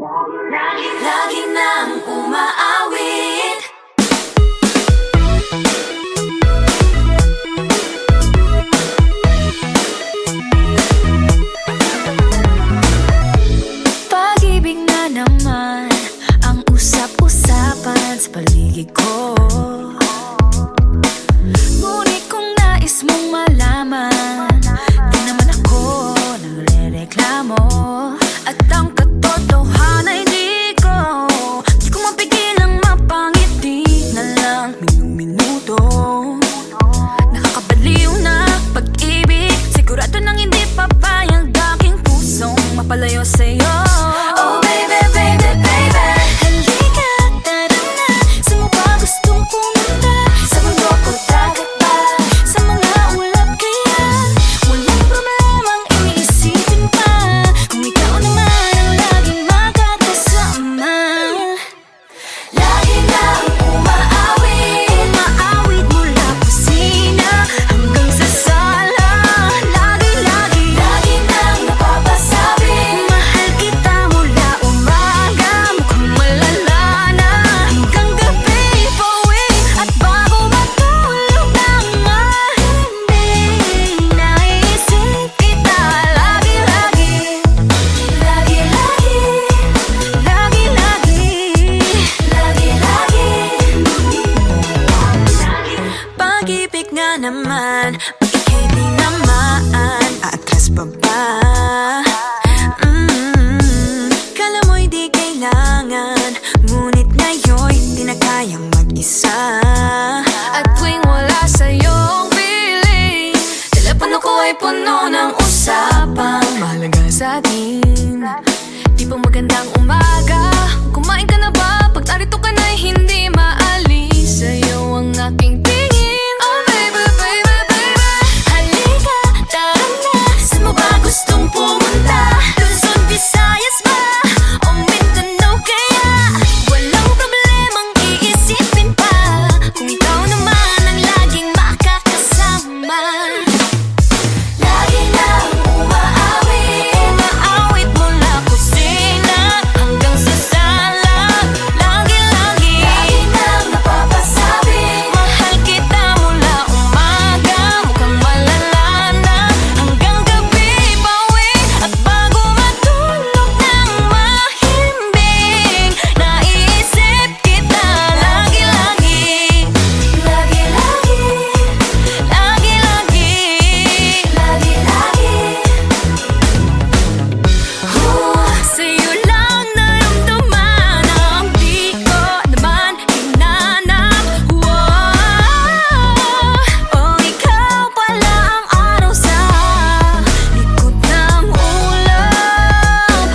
Lagi nang umaawit. Pag-ibig na naman ang usap-usapan sa paligid ko. Ngunit kung nais mong malaman, di naman ako nagre-reklamo. At ang katotohanan ay di ko mapigilang mapangiti na lang minuto. Nakakabaliw na pag-ibig, sigurado nang hindi papayag aking pusong mapalayo sa'yo. Oh baby, baby, baby, halika, tara na. Saan mo ba gustong pumunta? Sa mundo ko, dagat ba? Sa mga ulap kaya? Walang problemang iniisipin pa, kung ikaw naman ang laging makakasama. Lagi nang umaawit, umaawit mula kusina hanggang sa sala. Lagi nang napapasabi, mahal kita mula umaga, mukhang malala na hanggang gabi. Pauwi at bago matulog nang mahimbing, naisip kita lagi-lagi. Pag-ibig nga naman, pag ika'y di naman aatras pa ba? Kala mo'y di kailangan, ngunit ngayon'y di na kayang mag-isa. At tuwing wala sa'yong piling, telepono ko ay puno ng usapang mahalaga sa atin. Di pa magandang umaga, kumain ka na ba? Pag narito ka na'y hindi maalis sa'yo ang aking tingin. Oh baby, baby, baby, halika, tara na. Saan mo ba gustong pumunta? Luzon, Visayas ba? O Mindanao kaya? Walang problemang iisipin pa, kung ikaw naman ang laging makakasama. Lagi nang umaawit, umaawit mula kusina hanggang sa sala. Lagi nang napapasabi, mahal kita mula umaga, mukhang malala na hanggang gabi. Pauwi at bago matulog nang mahimbing, naisip kita lagi-lagi. Sa'yo lang naramdaman ang di ko naman hinanap. Oh, ikaw pala ang araw sa likod ng ulap.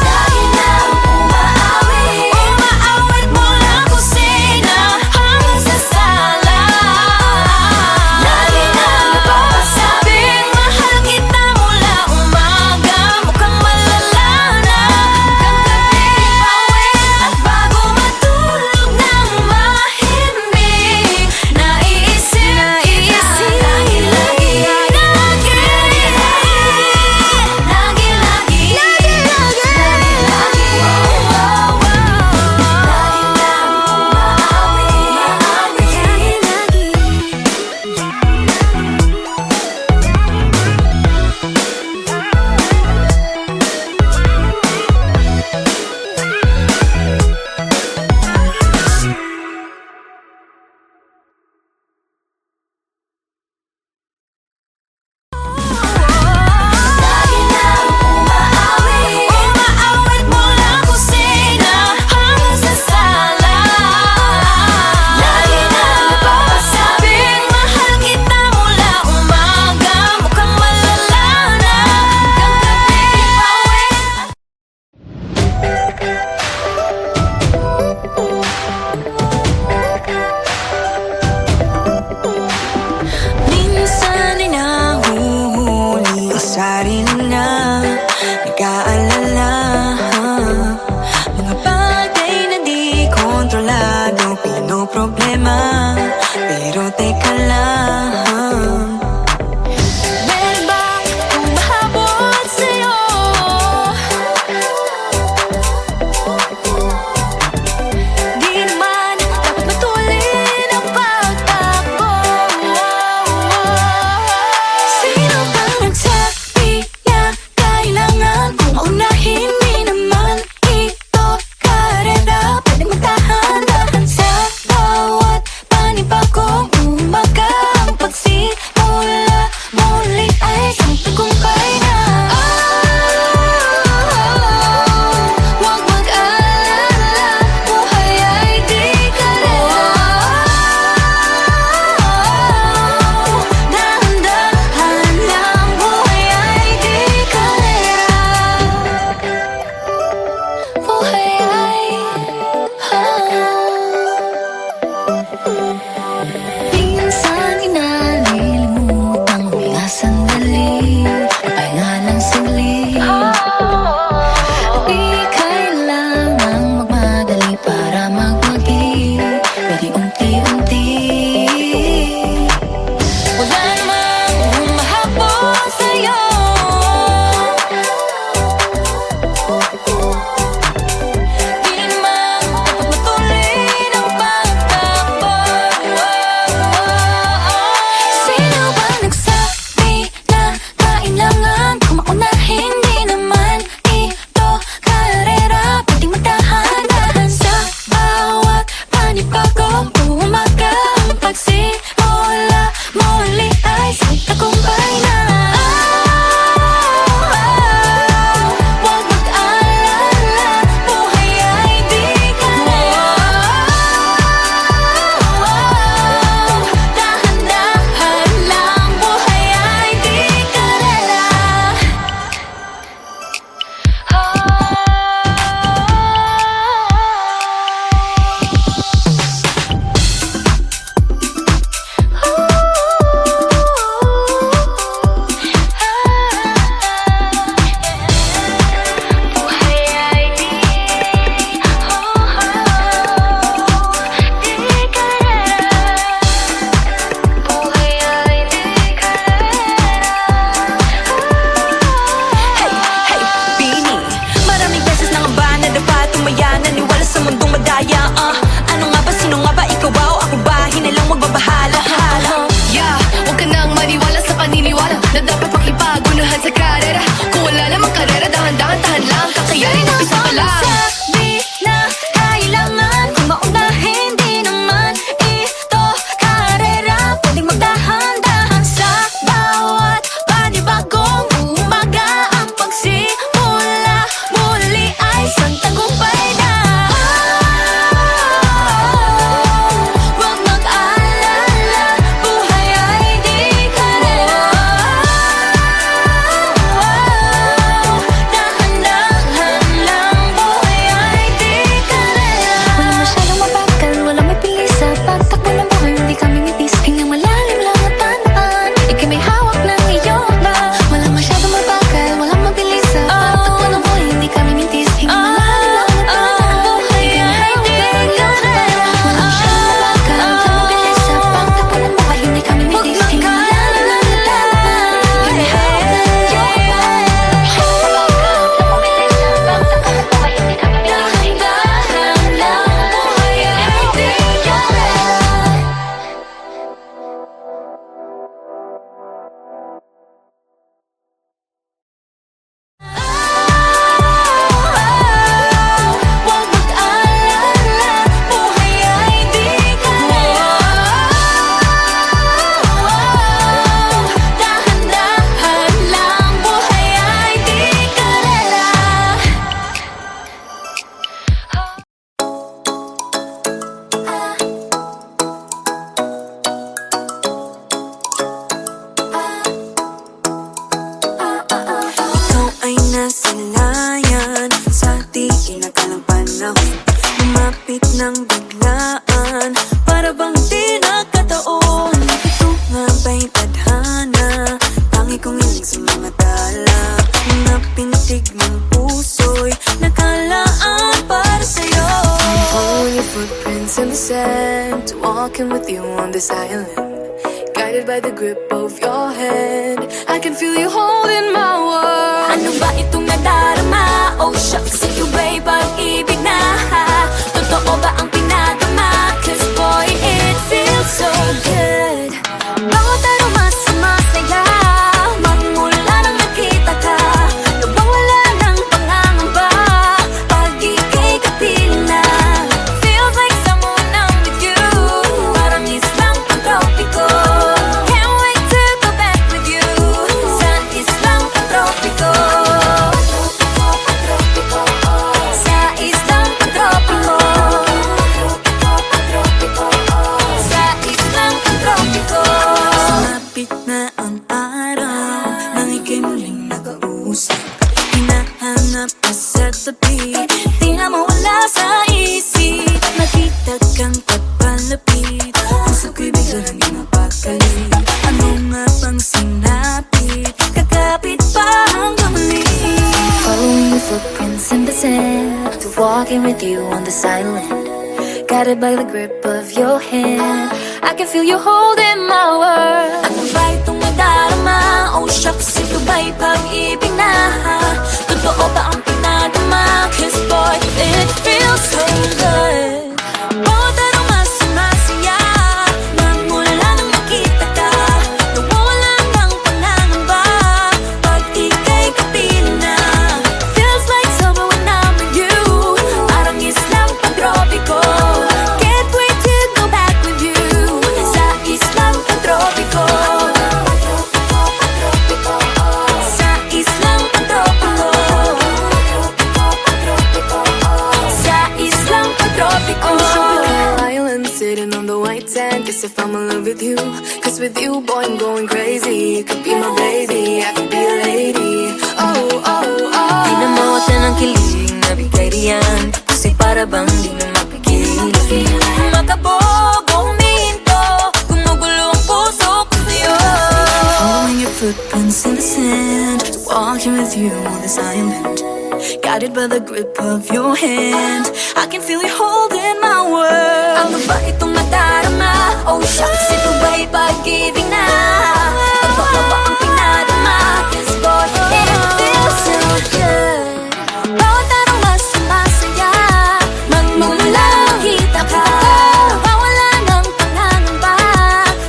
Lagi nang umaawit, umaawit mula kusina hanggang sa sala. Lagi nang napapasabi, mahal kita mula umaga, mukhang malala na hanggang gabi. Pauwi at bago matulog nang mahimbing, naisip kita lagi-lagi. Lagi nang umaawit, umaawit mula kusina hanggang sa sala. Lagi nang napapasabi, mahal kita mula umaga, mukhang malala na hanggang gabi. Minsan ay nahuhuli ang sarili na nag-aalala. Mga bagay na di kontrolado, pinoproblema. Pero teka lang, walking with you on this island, guided by the grip of your hand. I can feel you holding my world. Ano ba itong nadarama? Oh shucks, ito ba'y pag-ibig na? Totoo ba ang pinadama? Cause boy, it feels so good. Bawat aroma sumasaya, magmula nang nakita ka. Nawawala ng pangangamba pag ika'y kapiling na. Feels like someone I'm with you, parang islang pang-tropiko. Can't wait to go back with you sa islang pang-tropiko. Sa islang pang-tropiko. Sa islang pang-tropiko. Sumapit na ang araw nang ika'y muling nakausap. Hinahanap ka sa tabi, di na mawala sa isip. Nakita kang papalapit, puso ko'y bigla naging mapakali. Ano nga bang sinapit? Kakapit pa hanggang muli. Following your footprints in the sand, to walking with you on this island, guided by the grip of your hand. I can feel you holding my world. Ano ba itong nadarama? Oh shucks, ito ba'y pag-ibig na? Totoo ba ang pinadama? Cause boy, it feels so good. Bawat aroma sumasaya, magmula nang nakita ka. Nawawala ng pangangamba pag ika'y kapiling na. Feels like summer when I'm with you, parang islang pang-tropiko. Can't wait to go back with you sa islang pang-tropiko. Sa islang pang-tropiko. Sa islang pang-tropiko. Island sitting on the white sand. Guess if I'm in love with you, cause with you boy I'm going crazy. You could be my baby, I could be a lady. Oh, oh, oh. Di na mawala ng kilig na bigay riyan, kasi para bang di na mapigil. Makabog o huminto, gumugulo ang puso ko sa'yo. Following your footprints in the sand, walking with you on this island, guided by the grip of your hand. I can feel you holding my world. Ano ba itong nadarama? Oh shucks, ito ba'y pag-ibig na? Totoo ba ang pinadama? Cause boy, it feels so good. Bawat aroma sumasaya, magmumula nakita ka. Nawawala ng pangangamba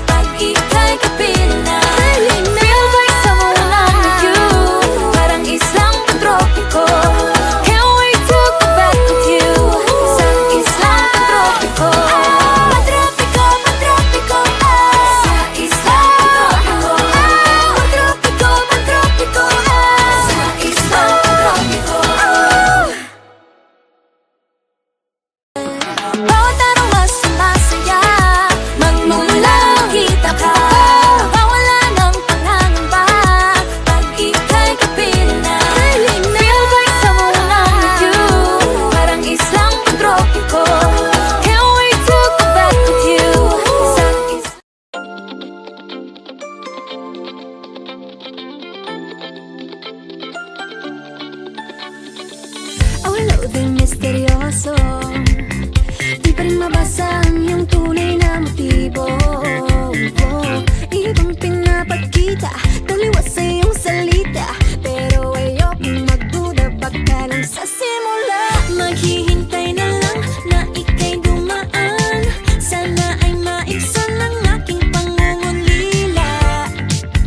pag ika'y kapiling na. Feels like someone I'm with you, parang islang pang-tropiko. Can't wait to go back with you sa islang pang-tropiko. Pang-tropiko, pang-tropiko, sa islang pang-tropiko. Pang-tropiko, pang-tropiko, sa islang pang-tropiko. Bawat aroma sumasaya, magmumula nakita ka. Nawawala ng pangangamba pag ika'y kapiling na. Feels like someone I'm with you, parang islang pang-tropiko. Can't wait to go back with you sa Awalo din misteryoso, di pa rin mabasa ang iyong tunay na motibo. Ibang pinapakita, taliwas sa iyong salita, pero ayokong magduda, baka lang sa simula. Maghihintay na lang na ika'y dumaan, sana ay maibsan ang aking pangungulila.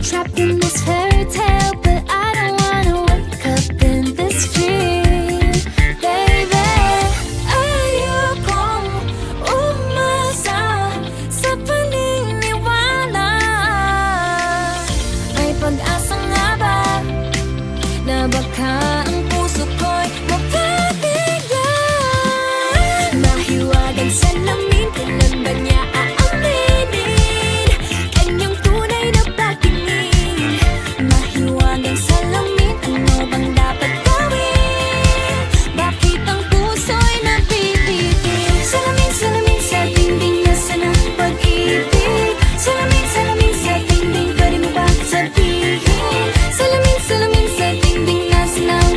Trapped in this fairy tale, but I don't wanna wake up in this dream, baby. Ayokong umasa sa paniniwala. May pag-asa nga ba na baka ang puso ko'y mapabigyan? Mahiwagang salamin, kailan ba niya aaminin kanyang tunay na pagtingin? Mahiwagang salamin, ano bang dapat gawin? Bakit ang puso'y nabibitin? Salamin, salamin sa dingding, nasaan ang pag-ibig? Salamin, salamin sa dingding, pwede mo ba sabihin? Salamin, salamin sa dingding, nasaan ang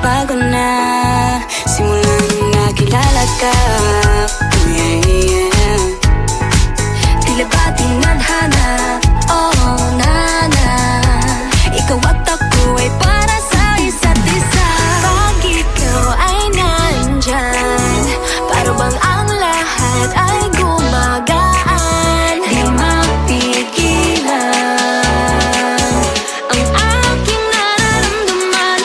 nagbago na simula nung nakilala ka. Yeah, yeah. Tila ba tinadhana? Oh, nana, ikaw at ako ay para sa isa't isa. Pag ikaw ay nandyan, para bang ang lahat ay gumagaan. Di mapigilan ang aking nararamdaman.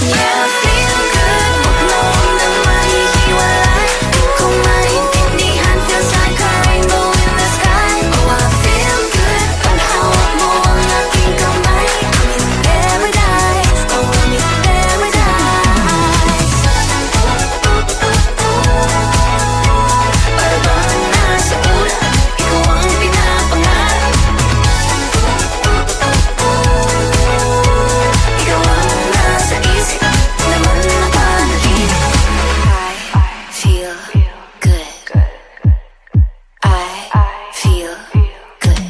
Yeah, feel good, wag mo nang mahihiwalay. Di ko maintindihan, feels like a rainbow in the sky. Oh, I feel good pag hawak mo ang aking kamay. I'm in paradise, oh, I'm in paradise. Para bang nasa ulap, ikaw ang pinapangarap. Ikaw ang nasa isip, naman na panaginip. I feel good. I feel good.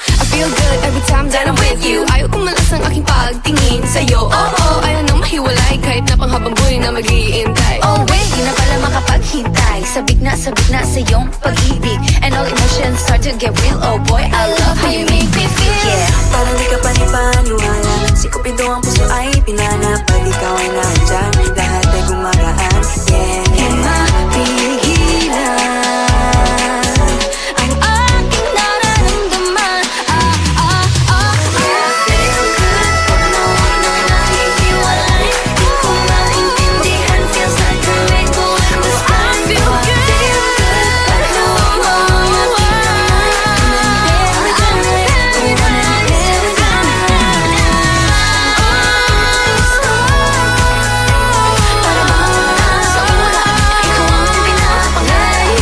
I feel good every time that I'm with you. Ayaw kong malas ang aking pagtingin sa'yo. Oo, ayaw nang mahiwalay kahit na panghabang buhay na mag-iintay. Oh wait, di na pala makapaghintay. Sabik na sa iyong pag-ibig, and all emotions start to get real. Oh boy, I love how you make me feel. Yeah. Parang di ka panipaniwala, si Cupido ang puso ay pinanap. Pag ikaw ay nandyan, lahat ay gumagaan. Yeah, Di mapigilan ang aking nararamdaman. yeah, feel good, pag nawag nang nahihiwalay. Di ko maintindihan, feels like a rainbow in the sky. I feel good. Pag hawak mo ang aking kamay. I'm in paradise, oh, I'm in Para bang nasa ulap, ikaw ang pinapangarap.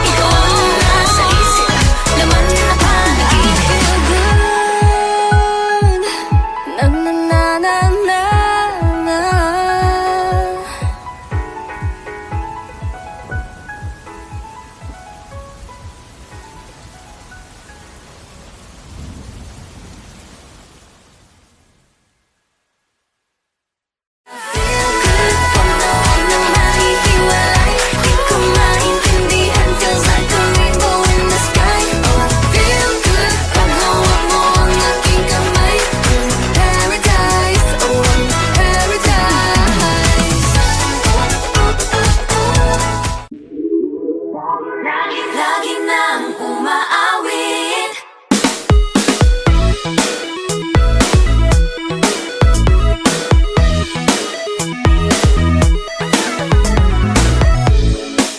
Ikaw ang nasa isip, laman na panaginip. Na na na na na na. Feel good, pag nawag nang nahihiwalay. Di ko maintindihan, feels like a rainbow in the sky. Oh, I feel good, pag hawak mo ang aking kamay. I'm in paradise, oh, I'm in paradise. Lagi nang umaawit.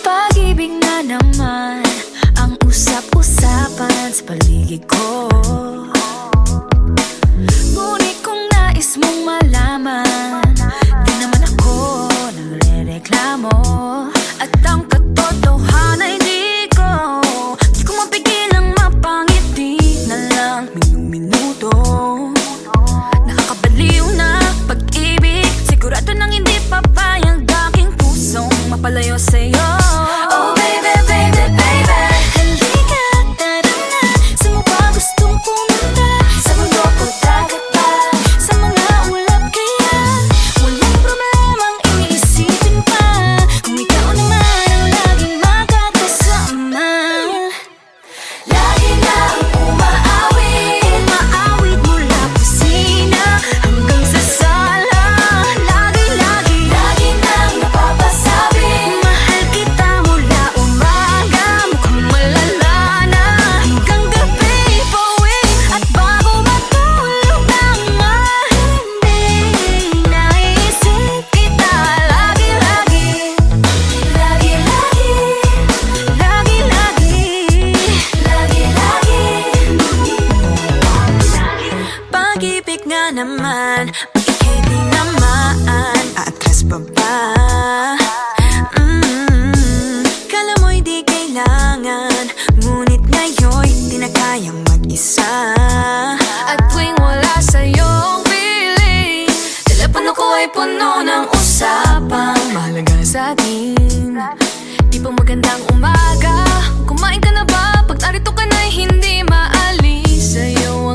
Pag-ibig na naman ang usap-usapan sa paligid ko. Ngunit kung nais mong malaman, di naman ako nagre-reklamo. At ang katotohanan ay di ko mapigilang mapangiti na lang minuto. Nakakabaliw na pag-ibig, sigurado nang hindi papayag aking pusong mapalayo sa'yo. Oh, baby, baby, baby. Halika, tara na. Saan mo ba gustong pumunta? Sa mundo ko dagat ba? Sa mga ulap kaya walang problemang iniisipin pa. Kung ikaw naman ang laging makakasama. Lagi nang umaawit. Umaawit mula kusina hanggang sa sala. Lagi-lagi Lagi nang napapasabi. mahal kita mula umaga, mukhang malala na hanggang gabi. Pauwi at bago matulog nang mahimbing, naisip kita lagi-lagi. Lagi-lagi, Lagi-lagi lagi-lagi. pag-ibig nga naman, ika'y di naman aatras pa ba? Kala mo'y di kailangan, ngunit ngayon'y di na kayang mag-isa. At tuwing wala sa'yong piling, telepono ko ay puno ng usapang mahalaga sa atin. Di pa magandang umaga, kumain ka na ba? Pag narito ka na'y hindi maalis sa'yo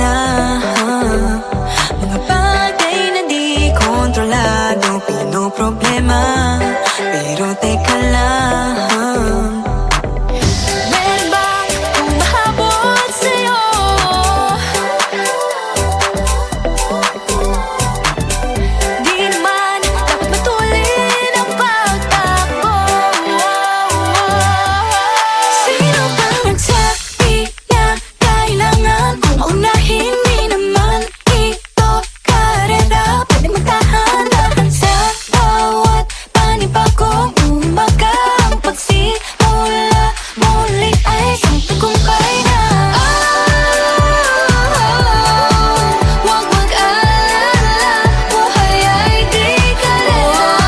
mag-alala. Mga bagay na di kontrolado, pinoproblema. Pero teka lang, meron bang humahabol sa'yo? Di naman dapat matulin ang pagtakbo. Sino bang nagsabi na kailangan kong maunahin? Di naman ito karera, pwede magtahan-tahan sa bawat panibagong umaga. Ang pagsimula muli ay isang tagumpay na. Huwag mag-alala, buhay ay di kalera.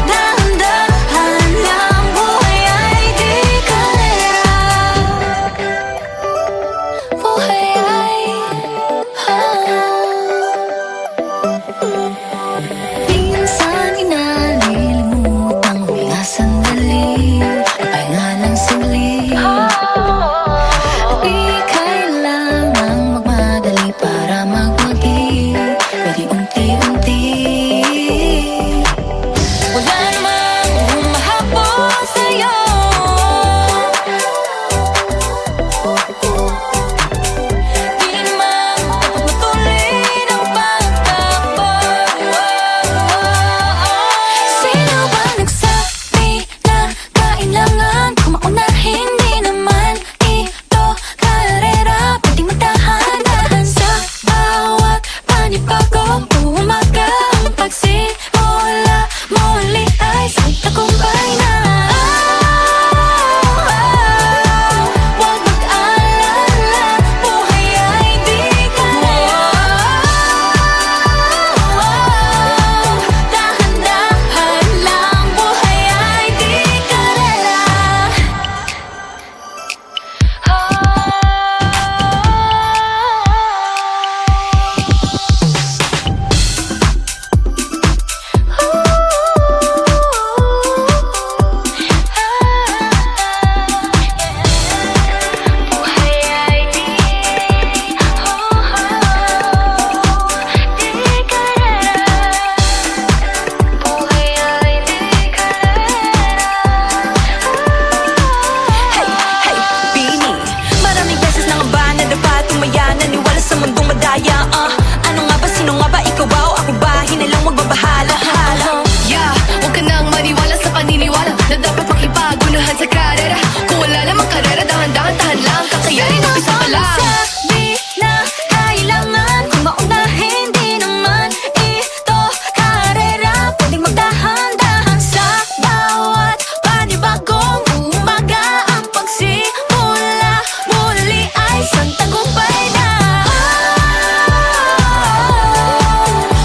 Dahan-dahan lang, buhay ay di kalera. Buhay ay minsan inalilimutang huminga sandali, pahinga lang saglit. Di kailangang magmadali para magwagi, pwede unti-unti. Wala namang humahabol sa'yo. Di naman dapat matulin ang pagtakbo. Sino ba nagsabi na kailangan kong maunahin? Di naman ito karera, pwedeng magtahan-tahan sa bawat panibagong umaga. Ang pagsimula muli ay isang tagumpay na. Huwag mag-alala, buhay ay di kalera. Dahan-dahan lang, buhay ay di kalera. Buhay ay di kalera. Buhay ay di kalera. Hey, Bini, maraming beses na nga ba nadapa, tumaya, naniwala sa mundong madaya. Ano nga ba, sino nga ba, ikaw ba o ako ba? Hinalang magbabahala. Yeah, huwag ka nang maniwala sa paniniwala na dapat makipagunahan sa karera. Kung wala namang karera, dahan-dahan, tahan lang, kakayanin umpisa pa lang. Sabi na kailangan kong maunahin, di naman ito karera, pwedeng magdahan-dahan sa bawat panibagong umaga. Ang pagsimula muli ay isang tagumpay na.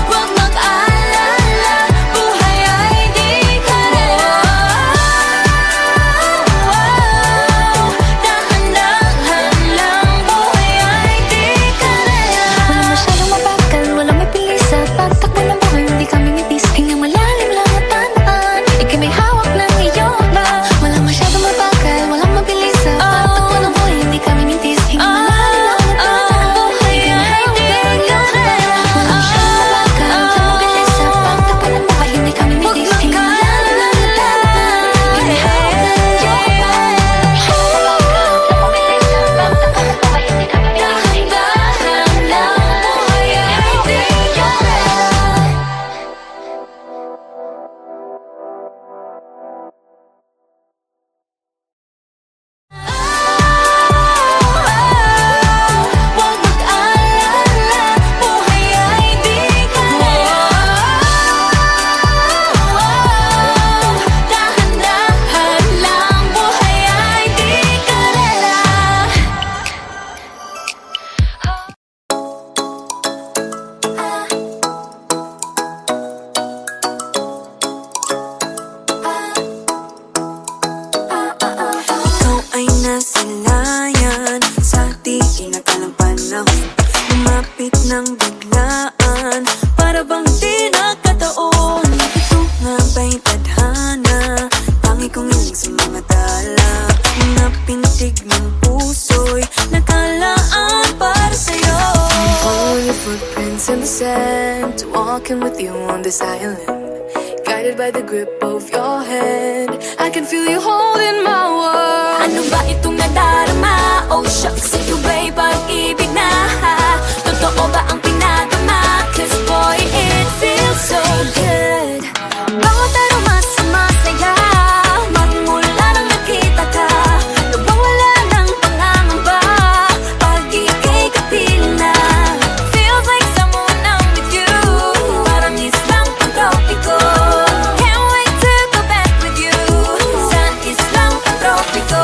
Huwag mag-alala, buhay ay di kalera. Dahan-dahan lang, buhay consent to walking with you on this island. Guided by the grip of your hand, I can feel you holding my world. Ano ba itong nadarama? Oh shucks, ito ba'y pag-ibig na? Totoo ba ang pinagama? Cause boy, it feels so good. Bawat aroma sumasaya, magmula nang nakita ka. Nawawala ng pangangamba, pag ika'y kapiling na. Feels like someone I'm with you, parang islang pang-tropiko. Can't wait to go back with you, sa islang pang-tropiko.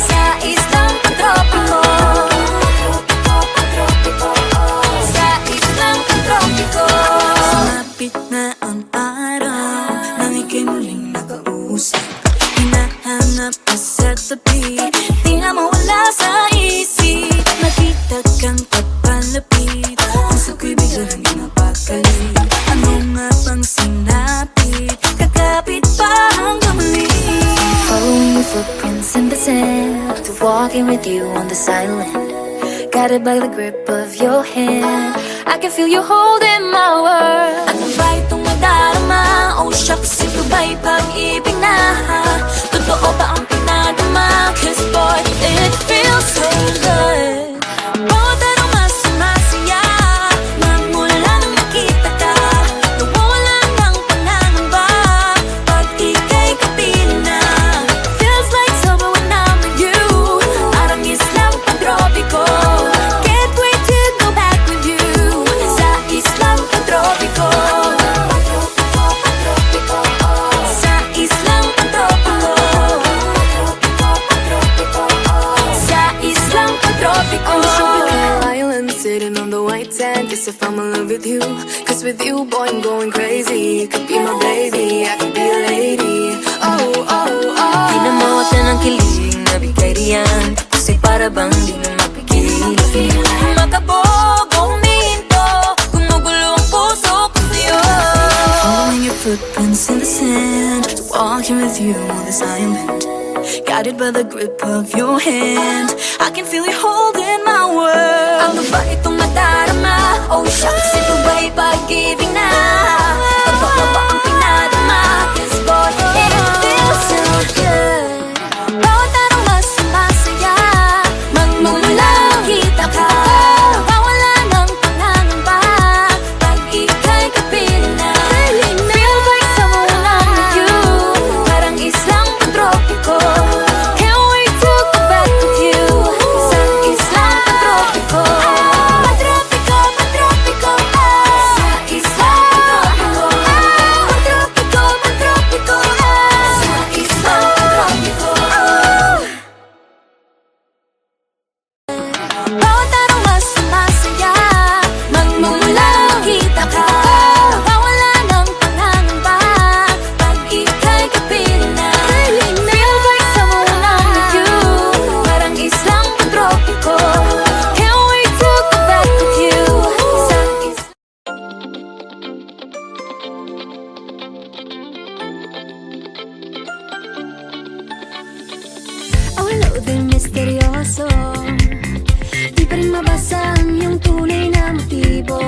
Sa islang pang-tropiko. Sa islang pang-tropiko. Sumapit na ang araw nang ika'y muling nakausap. Hinahanap ka sa tabi, di na mawala sa isip. Nakita kang papalapit, puso ko'y biglang di mapakali. Ano nga bang sinapit, kakapit pa hanggang muli. Following your footprints in the sand, to walking with you on this island. Guided by the grip of your hand, I can feel you holding my world. Ano ba itong nadarama? Oh shucks, ito ba'y pag-ibig na? Totoo ba ang pinadama? Cause boy, it feels so good. Bawat aroma sumasaya, magmula nang nakita ka. Nawawala ng pangangamba, pag ika'y kapiling na. Feels like summer when I'm with you, parang islang pang-tropiko. Can't wait to go back with you, sa islang pang-tropiko. Sa islang pang-tropiko. Sa islang pang-tropiko. On a tropical island, sitting on the white sand. Guess I found my love with you. Cause with you, boy, I'm going crazy. You could be my baby, I could be a lady. Oh, oh, oh. Di na mawala ng kilig na bigay riyan, kasi para bang di na mapigil. Makabog o huminto, gumugulo ang puso ko sa'yo. Following your footprints in the sand, walking with you on this island. Guided by the grip of your hand, I can feel you holding my world. Ano ba itong nadarama? Oh shucks, ito ba'y pag-ibig na? Totoo ba ang pinadama? Cause boy, it feels so good. Bawat aroma sumasaya, magmumula kita ka. Nawawala ng pangangamba, pag ika'y kapiling na. Feels like someone I'm with you, parang islang pang-tropiko. Can't wait to go back with you, sa islang pang-tropiko. Pang-tropiko, pang-tropiko, sa islang pang-tropiko. Pang-tropiko, pang-tropiko, sa islang pang-tropiko. Bawat aroma sumasaya, magmumula kita ka. Nawawala ng pangangamba, pag ika'y kapiling na. Feels like someone I'm with you, parang islang pang-tropiko. Can't wait to go back with you, sa islang Awalo din misteryoso, di pa rin mabasa ang iyong tunay na motibo.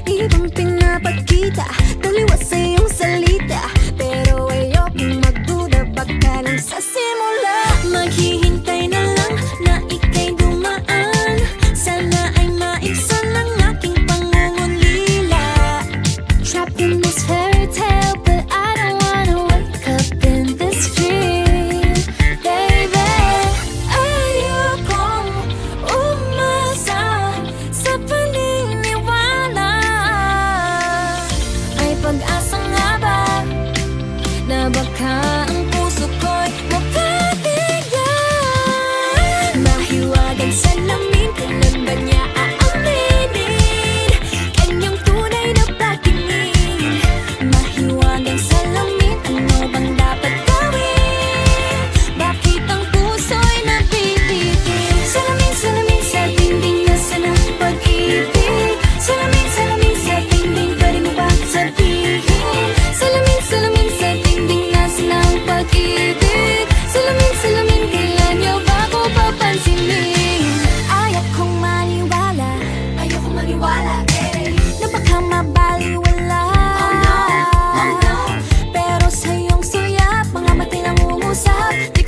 Ibang pinapakita, taliwas sa iyong salita, pero ayokong magduda, baka lang sa simula. maghihintay na lang na ika'y dumaan. Sana ay maibsan ang aking pangungulila. Trapped in this fairy tale, but I don't wanna wake up in this dream, baby. Ayokong umasa sa paniniwala. May pag-asa nga ba na baka ang puso ko'y mapabigyan?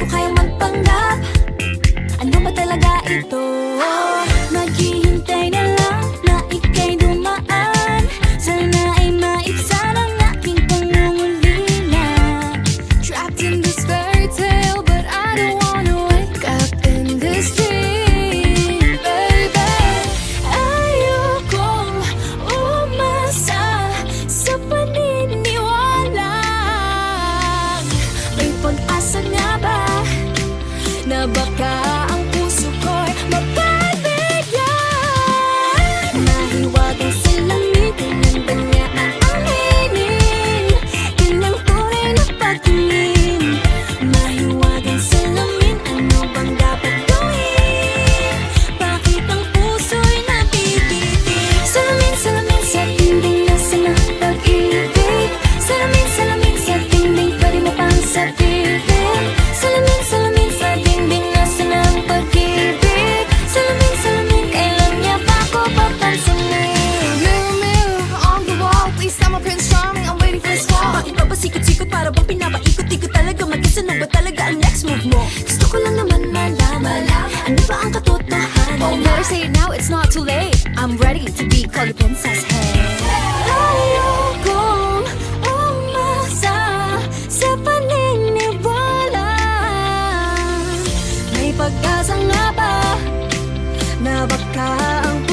ko kayang magpanggap. Ano ba talaga ito? Maghihintay na lang na ika'y dumaan. Sana ay maibsan ang aking pangungulila. Trapped in this fairy tale, but I don't wanna wake up in this dream, baby. Ayokong umasa sa paniniwala. May pag-asa nga ba na baka ang puso ko'y mapagbigyan? Mahiwagang salamin, tinanda niya ang aminin. Yun ang tunay na pagtingin. Mahiwagang salamin, ano bang dapat gawin? Bakit ang puso'y napipigil? Salamin, salamin sa dingding, nasa na pag-ibig. Salamin, salamin sa dingding, pwede mo pang sabihin. Salamin, salamin sa dingding, nasa na ang pag-ibig. Salamin, salamin, kailan niya pa ako papansinin? Mirror, mirror on the wall, please tell my Prince Charming I'm waiting for this call. Bakit ba sikot-sikot para bang pinapaikot-ikot talaga? Mag-isa na ba talaga ang next move mo? Gusto ko lang naman malaman, ano ba ang katotohanan? Oh, better say it now, it's not too late. I'm ready to be called a princess, hey. Ayokong umasa sa paniniwala. May pag-asa nga ba na baka ang